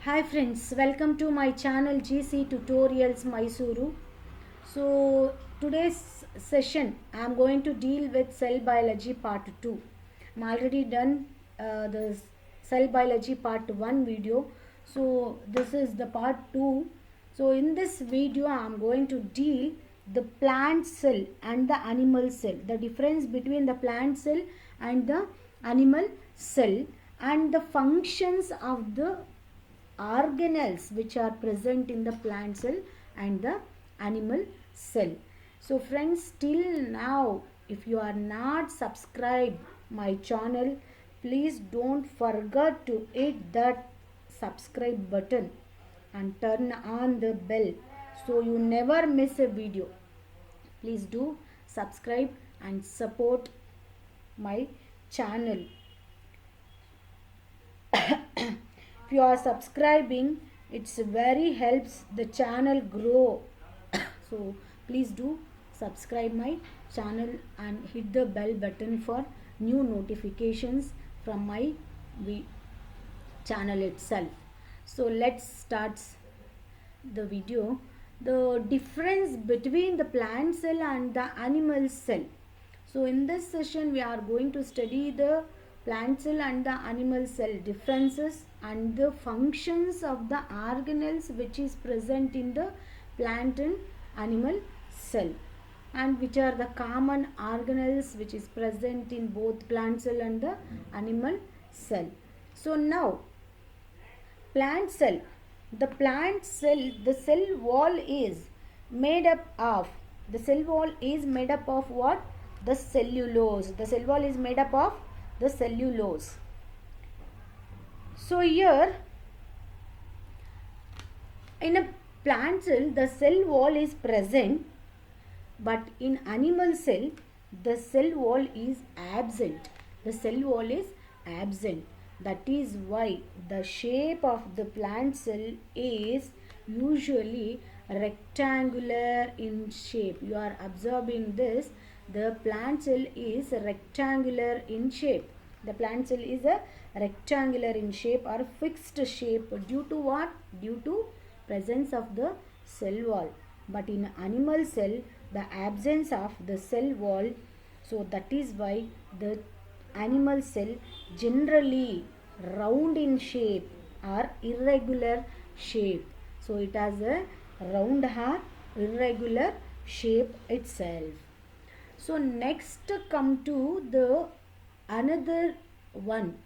Hi friends, welcome to my channel GC Tutorials Mysore. So today's session I am going to deal with cell biology part 2. I'm already done the cell biology part 1 video. So this is the part 2. So in this video I am going to deal the plant cell and the animal cell. The difference between the plant cell and the animal cell and the functions of the organelles which are present in the plant cell and the animal cell. So friends, till now if you are not subscribed my channel, please don't forget to hit that subscribe button and turn on the bell so you never miss a video. Please do subscribe and support my channel. If you are subscribing, it's very helps the channel grow. So please do subscribe my channel and hit the bell button for new notifications from my channel itself. So let's start the video. The difference between the plant cell and the animal cell. So in this session we are going to study the plant cell and the animal cell differences and the functions of the organelles which is present in the plant and animal cell, and which are the common organelles which is present in both plant cell and the animal cell. So now plant cell. The plant cell, the cell wall is made up of what? The cellulose. The cell wall is made up of the cellulose. So here in a plant cell the cell wall is present, but in animal cell the cell wall is absent. The cell wall is absent. That is why the shape of the plant cell is usually rectangular in shape. You are observing this. The plant cell is rectangular in shape. The plant cell is a rectangular in shape or fixed shape due to what? Due to presence of the cell wall. But in animal cell, the absence of the cell wall, so that is why the animal cell generally round in shape or irregular shape. So it has a round or irregular shape itself. So next come to the another one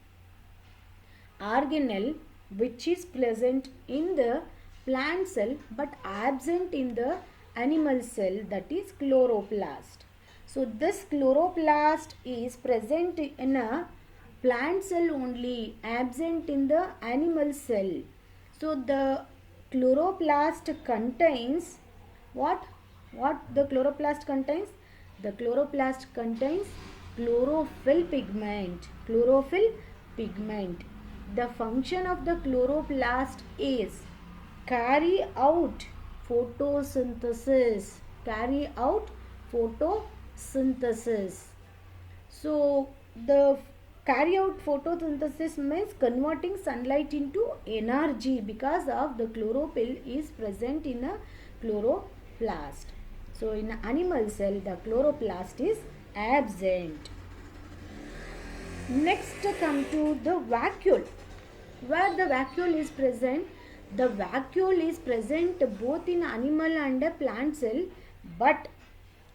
organelle which is present in the plant cell but absent in the animal cell, that is chloroplast. So this chloroplast is present in a plant cell only, absent in the animal cell. So the chloroplast contains what? What the chloroplast contains? The chloroplast contains chlorophyll pigment. Chlorophyll pigment. The function of the chloroplast is carry out photosynthesis. Carry out photosynthesis. So the carry out photosynthesis means converting sunlight into energy because of the chlorophyll is present in a chloroplast. So in animal cell the chloroplast is absent. Next come to the vacuole. Where the vacuole is present? The vacuole is present both in animal and a plant cell, but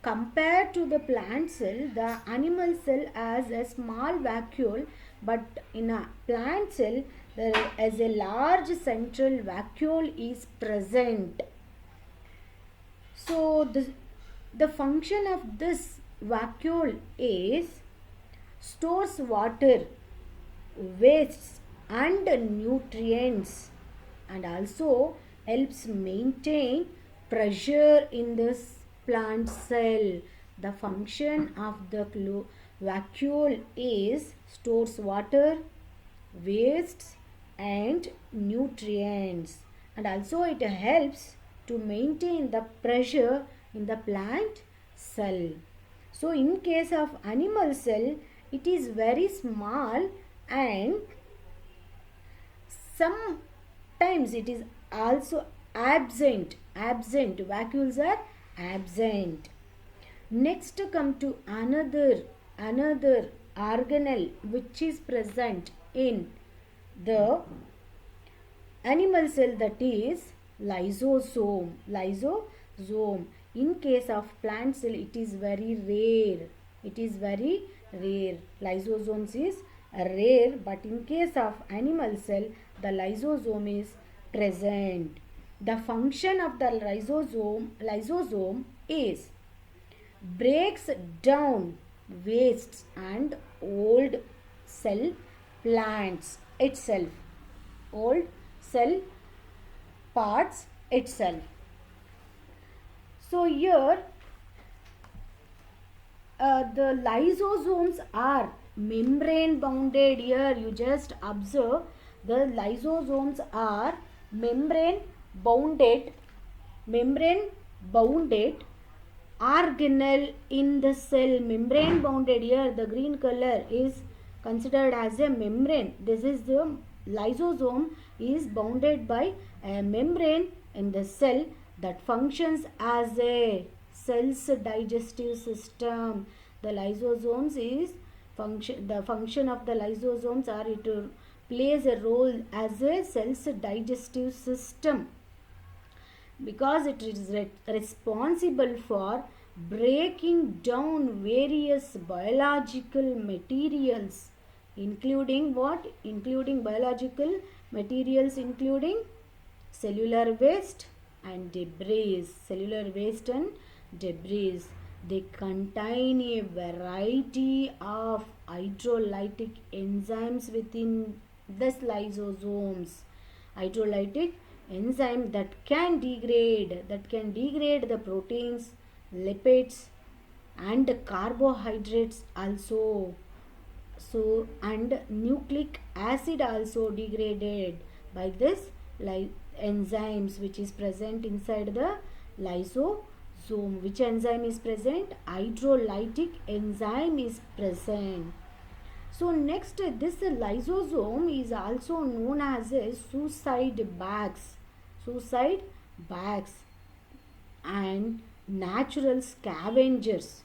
compared to the plant cell, the animal cell has a small vacuole, but in a plant cell there is a large central vacuole is present. So the function of this vacuole is stores water, wastes and nutrients, and also helps maintain pressure in this plant cell. The function of the vacuole is stores water, wastes and nutrients, and also it helps to maintain the pressure in the plant cell. So in case of animal cell, it is very small and some times it is also absent. Vacuoles are absent. Next come to another organelle which is present in the animal cell, that is lysosome. In case of plant cell it is very rare. Lysosomes is rare, but in case of animal cell the lysosome is present. The function of the lysosome is breaks down wastes and old cell plants itself, old cell parts itself. So here the lysosomes are membrane bounded. Here you just observe the lysosomes are membrane bounded organelle in the cell. Membrane bounded, here the green color is considered as a membrane. This is the lysosome is bounded by a membrane in the cell that functions as a cell's digestive system. The lysosomes is the function of the lysosomes are it plays a role as a cell's digestive system, because it is responsible for breaking down various biological materials, including what? Including biological materials, including cellular waste and debris. They contain a variety of hydrolytic enzymes within this lysosomes. Hydrolytic enzyme that can degrade the proteins, lipids and carbohydrates also. So and nucleic acid also degraded by this enzymes which is present inside the lysosome. Which enzyme is present? Hydrolytic enzyme is present. So next, this lysosome is also known as a suicide bags and natural scavengers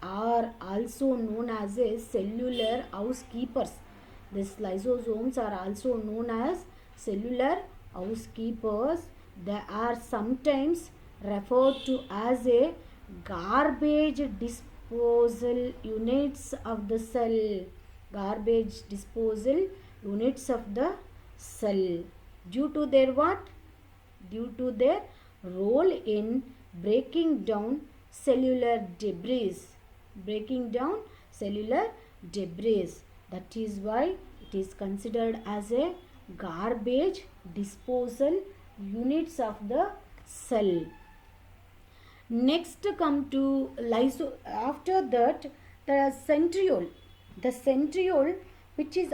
are also known as a cellular housekeepers. These lysosomes are also known as cellular housekeepers. They are sometimes referred to as a garbage disposal units of the cell. Due to their what? Due to their role in breaking down cellular debris. That is why it is considered as a garbage disposal units of the cell. Next come to after that the centriole which is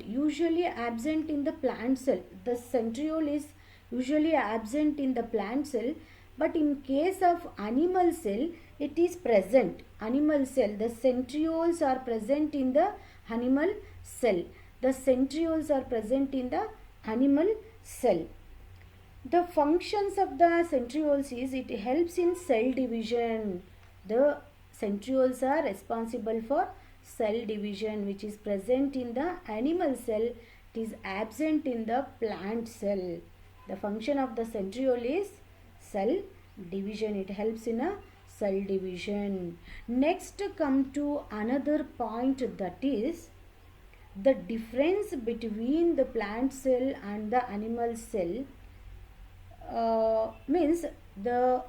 usually absent in the plant cell. The centriole is usually absent in the plant cell, but in case of animal cell it is present. The centrioles are present in the animal cell. The functions of the centrioles is it helps in cell division. The centrioles are responsible for cell division, which is present in the animal cell. It is absent in the plant cell. The function of the centriole is cell division. It helps in a cell division. Next come to another point, that is the difference between the plant cell and the animal cell. Means the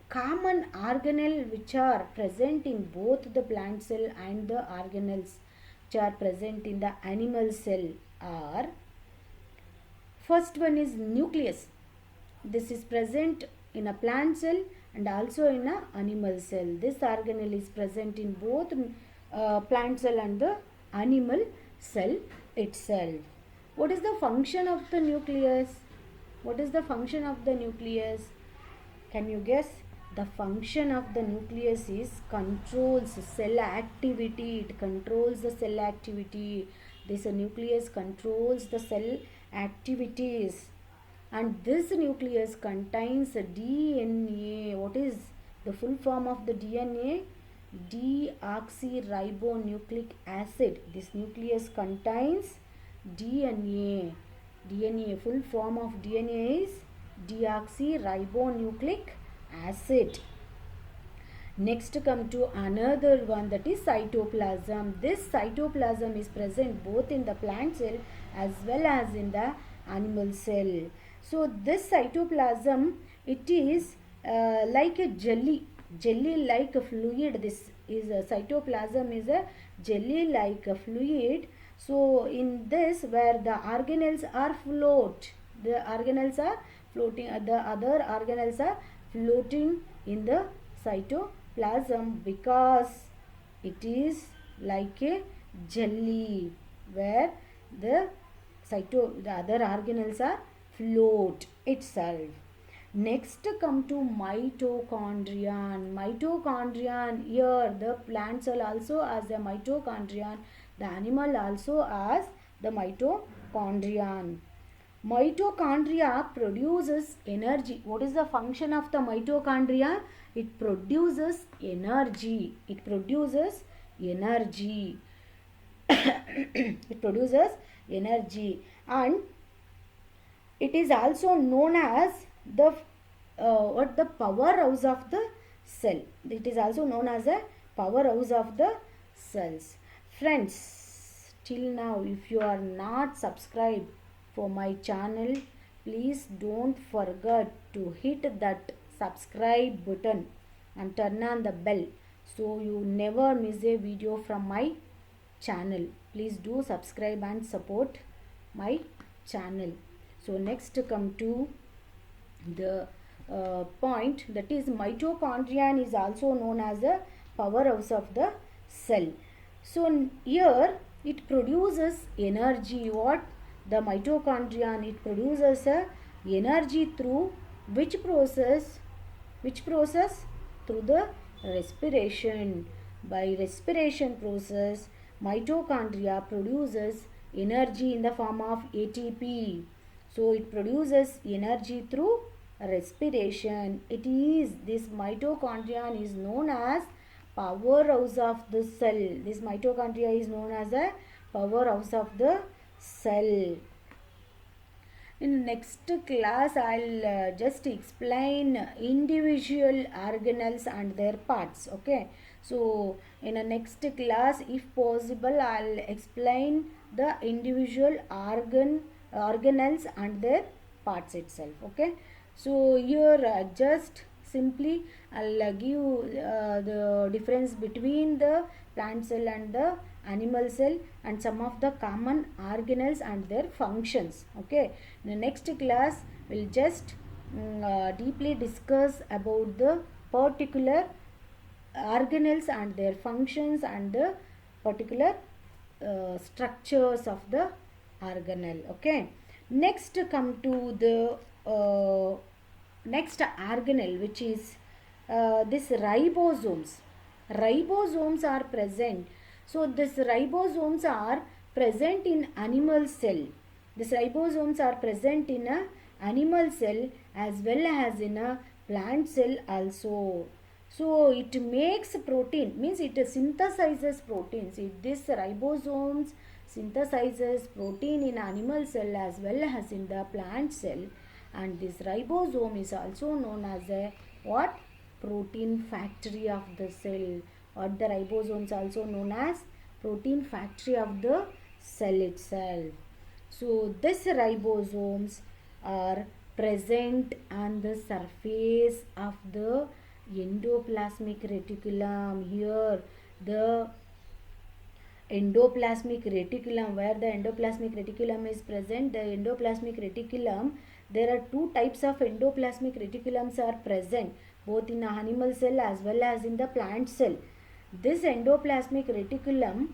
common organelle which are present in both the plant cell and the organelles which are present in the animal cell are: first one is nucleus. This is present in a plant cell and also in a animal cell. This organelle is present in both plant cell and the animal cell itself. What is the function of the nucleus? Can you guess? The function of the nucleus is controls cell activity. It controls the cell activity. This nucleus controls the cell activities, and this nucleus contains DNA. What is the full form of the DNA? Deoxyribonucleic acid. This nucleus contains DNA. DNA, full form of DNA is deoxyribonucleic acid. Next come to another one, that is cytoplasm. This cytoplasm is present both in the plant cell as well as in the animal cell. So this cytoplasm, it is like a jelly like a fluid. This is a cytoplasm is a jelly like a fluid. So in this, where the organelles are the organelles are floating, the other organelles are floating in the cytoplasm, because it is like a jelly where the other organelles are float itself. Next come to mitochondrion. Mitochondrion, here the plant cell also has a mitochondrion, the animal also has the mitochondrion. Mitochondria produces energy. What is the function of the mitochondria? It produces energy. It produces energy. It produces energy, and it is also known as the the powerhouse of the cell. It is also known as a powerhouse of the cells. Friends, till now, if you are not subscribed for my channel, please don't forget to hit that subscribe button and turn on the bell, so you never miss a video from my channel. Please do subscribe and support my channel. So next come to the point, that is mitochondrion is also known as a powerhouse of the cell. So here it produces energy. What? The mitochondrion, it produces energy through which process? Through the respiration. By respiration process, mitochondria produces energy in the form of ATP. So it produces energy through respiration. It is, this mitochondrion is known as powerhouse of the cell. This mitochondria is known as a powerhouse of the cell. In next class, I'll just explain individual organelles and their parts. Okay. So in a next class, if possible, I'll explain the individual organelles and their parts itself. Okay. So here just simply I'll give the difference between the plant cell and the animal cell and some of the common organelles and their functions. Okay. In the next class, we'll just deeply discuss about the particular organelles and their functions and the particular structures of the organelle. Okay. Next come to the next organelle, which is this ribosomes. Ribosomes are present. So this ribosomes are present in animal cell. These ribosomes are present in a animal cell as well as in a plant cell also. So it makes protein, means it synthesizes proteins. This ribosomes synthesizes protein in animal cell as well as in the plant cell, and this ribosome is also known as a what? Protein factory of the cell. Or the ribosomes also known as protein factory of the cell itself. So this ribosomes are present on the surface of the endoplasmic reticulum. Here the endoplasmic reticulum, where the endoplasmic reticulum is present, the endoplasmic reticulum, there are two types of endoplasmic reticulums are present, both in the animal cell as well as in the plant cell. This endoplasmic reticulum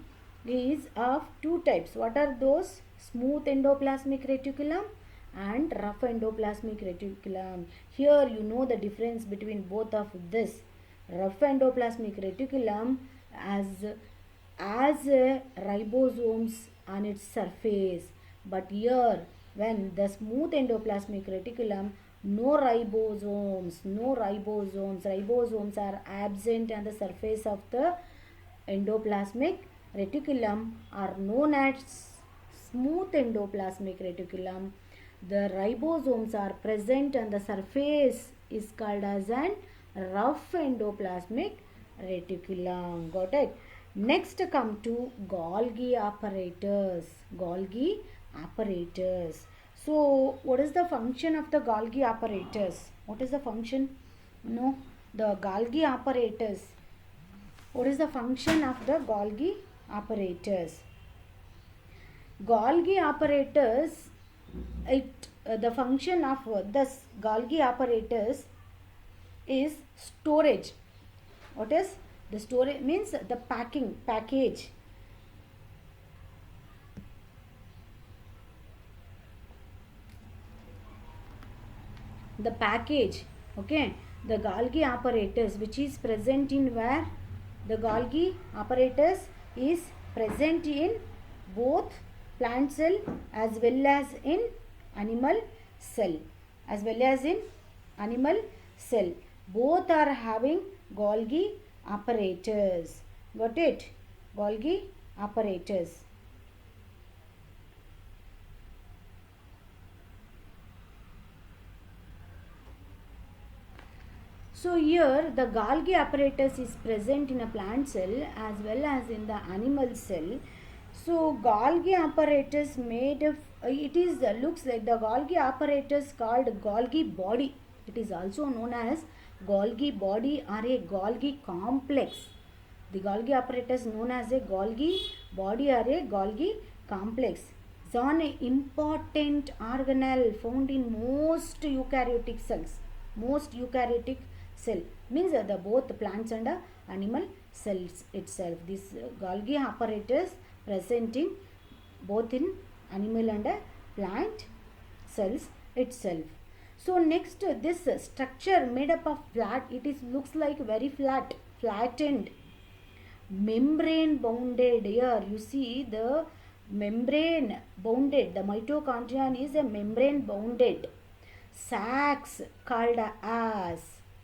is of two types. What are those? Smooth endoplasmic reticulum and rough endoplasmic reticulum. Here you know the difference between both of this. Rough endoplasmic reticulum as ribosomes on its surface. But here, when the smooth endoplasmic reticulum, ribosomes are absent on the surface of the endoplasmic reticulum are known as smooth endoplasmic reticulum. The ribosomes are present on the surface is called as an rough endoplasmic reticulum. Got it? Next come to Golgi apparatus. Golgi apparatus. So what is the function of the Golgi apparatus? What is the function? No, the Golgi apparatus. What is the function of the Golgi apparatus? Golgi apparatus, the function of this Golgi apparatus is storage. What is the storage? Means the package. The package, okay, the Golgi apparatus which is present in where? The Golgi apparatus is present in both plant cell as well as in animal cell. Both are having Golgi apparatus. Got it? Golgi apparatus. So here the Golgi apparatus is present in a plant cell as well as in the animal cell. So Golgi apparatus made of looks like the Golgi apparatus called Golgi body. It is also known as Golgi body or a Golgi complex. The Golgi apparatus known as a Golgi body or a Golgi complex. It's an important organelle found in most eukaryotic cells. Most eukaryotic cell means the both plants and animal cells itself. This Golgi apparatus present in both in animal and plant cells itself. So next, this structure made up of flat, looks like very flattened, membrane bounded. Here you see the membrane bounded. The mitochondrion is a membrane bounded sacs called as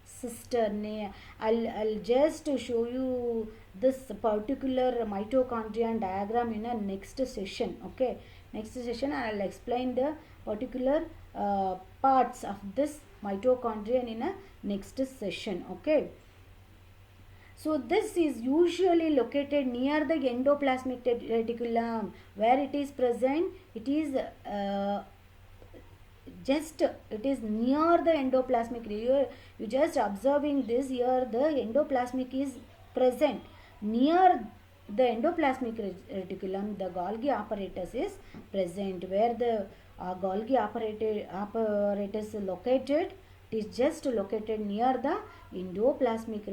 cistern. I'll just show you this particular mitochondrion diagram in a next session. Okay, next session I'll explain the particular parts of this mitochondrion in a next session. Okay, so this is usually located near the endoplasmic reticulum. Where it is present? It is it is near the endoplasmic. You just observing this here. The endoplasmic is present near the endoplasmic reticulum. The Golgi apparatus is present. Where the Golgi apparatus is located? It is just located near the endoplasmic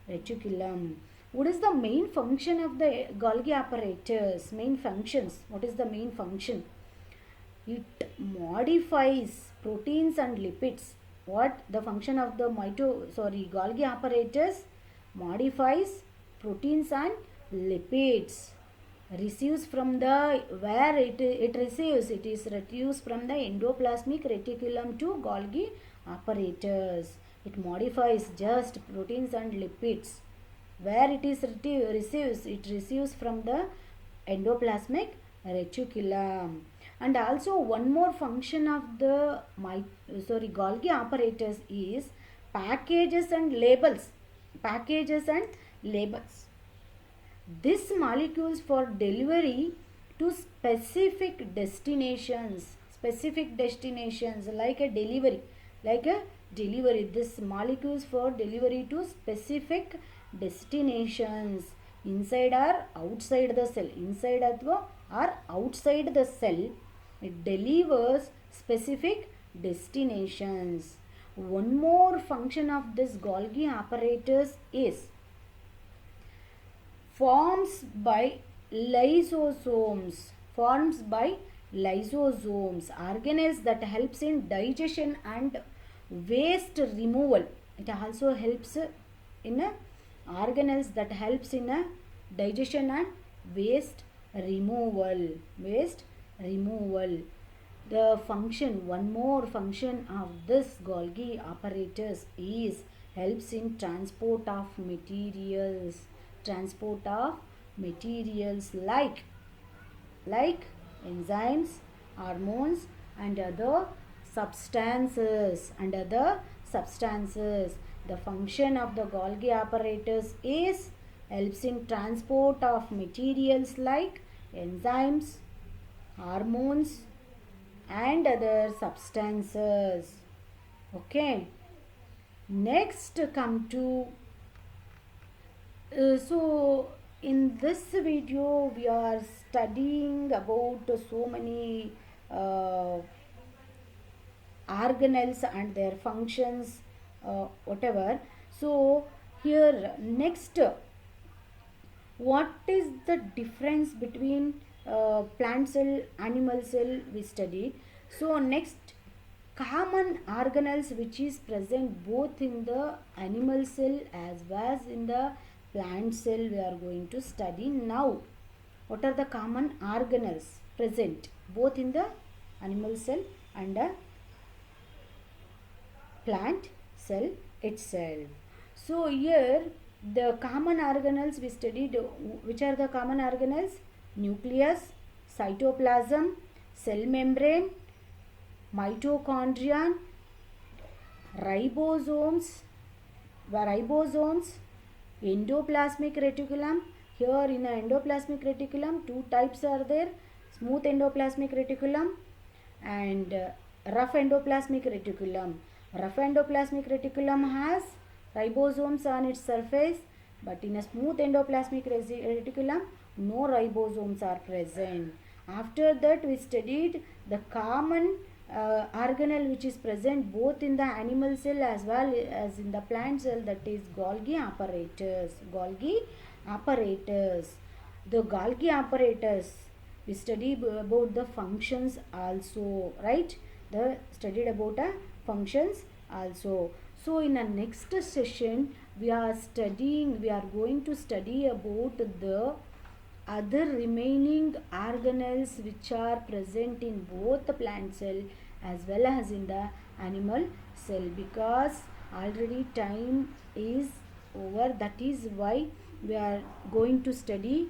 reticulum. What is the main function of the Golgi apparatus? Main functions. What is the main function? It modifies proteins and lipids. What the function of the Golgi apparatus? Modifies proteins and lipids. Receives from the where it receives. It is reduced from the endoplasmic reticulum to Golgi apparatus. It modifies just proteins and lipids. Where it is receives? It receives from the endoplasmic reticulum. And also one more function of the Golgi apparatus is packages and labels. These molecules for delivery to specific destinations like a delivery. This molecules for delivery to specific destinations inside or outside the cell. Inside or outside the cell, it delivers specific destinations. One more function of this Golgi apparatus is forms by lysosomes, organelles that helps in digestion and waste removal. It also helps in organelles that helps in digestion and waste removal. Waste removal. The function, one more function of this Golgi apparatus is helps in transport of materials. Transport of materials like enzymes, hormones, and other substances. The function of the Golgi apparatus is helps in transport of materials like enzymes, hormones, and other substances. Okay. Next come to so in this video we are studying about so many organelles and their functions, whatever. So here next, what is the difference between plant cell, animal cell we studied. So next, common organelles which is present both in the animal cell as well as in the plant cell we are going to study now. What are the common organelles present both in the animal cell and the plant cell itself? So here the common organelles we studied, which are the common organelles? Nucleus, cytoplasm, cell membrane, mitochondria, ribosomes, endoplasmic reticulum. Here in the endoplasmic reticulum, two types are there: smooth endoplasmic reticulum and rough endoplasmic reticulum. Rough endoplasmic reticulum has ribosomes on its surface, but in a smooth endoplasmic reticulum, no ribosomes are present. After that, we studied the common organelle which is present both in the animal cell as well as in the plant cell, that is Golgi apparatus. The Golgi apparatus, we studied about the functions also, right? The studied about the functions also. So in the next session we are going to study about the other remaining organelles which are present in both the plant cell as well as in the animal cell, because already time is over. That is why we are going to study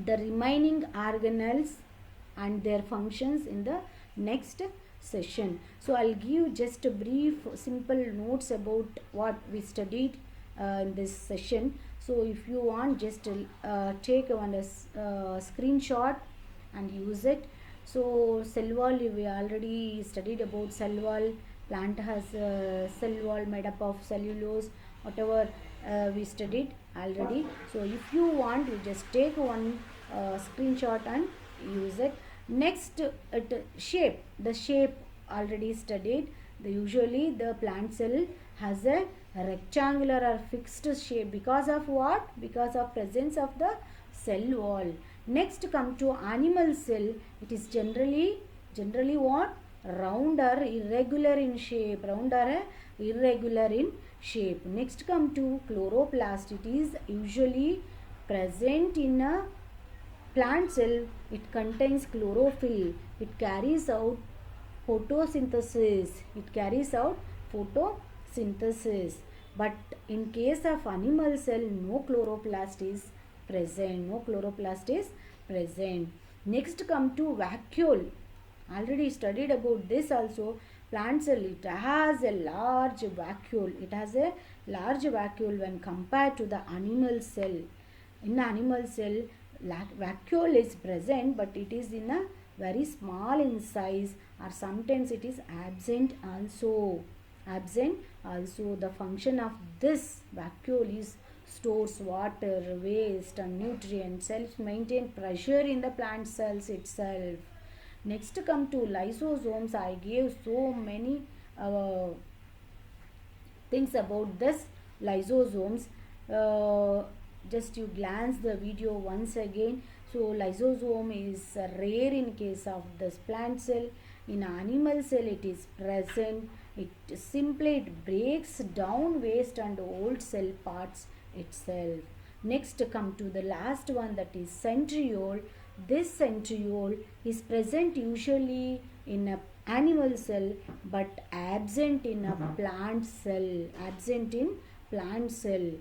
the remaining organelles and their functions in the next session. So I'll give just a brief simple notes about what we studied in this session. So if you want, just take one screenshot and use it. So cell wall, we already studied about cell wall. Plant has cell wall made up of cellulose, whatever we studied already. So if you want, you just take one screenshot and use it. Next, shape. The shape already studied. Usually the plant cell has a rectangular or fixed shape. Because of what? Because of presence of the cell wall. Next come to animal cell. It is generally what? Round or irregular in shape. Next come to chloroplast. It is usually present in a plant cell. It contains chlorophyll. It carries out photosynthesis. But in case of animal cell, no chloroplast is present. Next come to vacuole. Already studied about this also. Plant cell, it has a large vacuole when compared to the animal cell. In the animal cell, vacuole is present, but it is in a very small in size, or sometimes it is absent also. The function of this vacuole is stores water, waste and nutrients, helps maintain pressure in the plant cells itself. Next come to lysosomes. I gave so many things about this lysosomes. Just you glance the video once again. So lysosome is rare in case of this plant cell. In animal cell it is present. It breaks down waste and old cell parts itself. Next come to the last one, that is centriole. This centriole is present usually in a animal cell but absent in a plant cell. Absent in plant cell.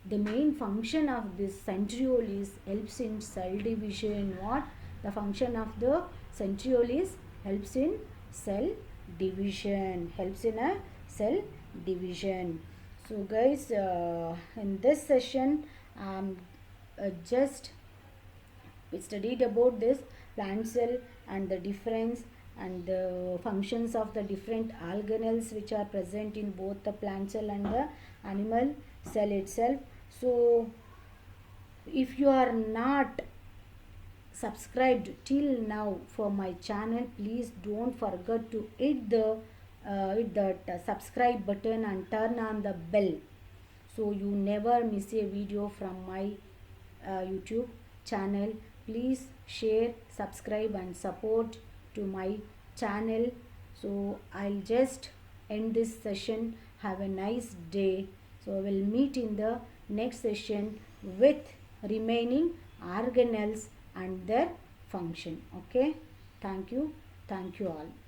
The main function of this centriole is helps in cell division. What? The function of the centriole is helps in cell division. Helps in a cell division. So guys, in this session just we studied about this plant cell and the difference and the functions of the different organelles which are present in both the plant cell and the animal cell itself. So if you are not subscribed till now for my channel, please don't forget to hit that subscribe button and turn on the bell, so you never miss a video from my YouTube channel. Please share, subscribe and support to my channel. So I'll just end this session. Have a nice day. So we'll meet in the next session with remaining organelles and their function. Okay, thank you all.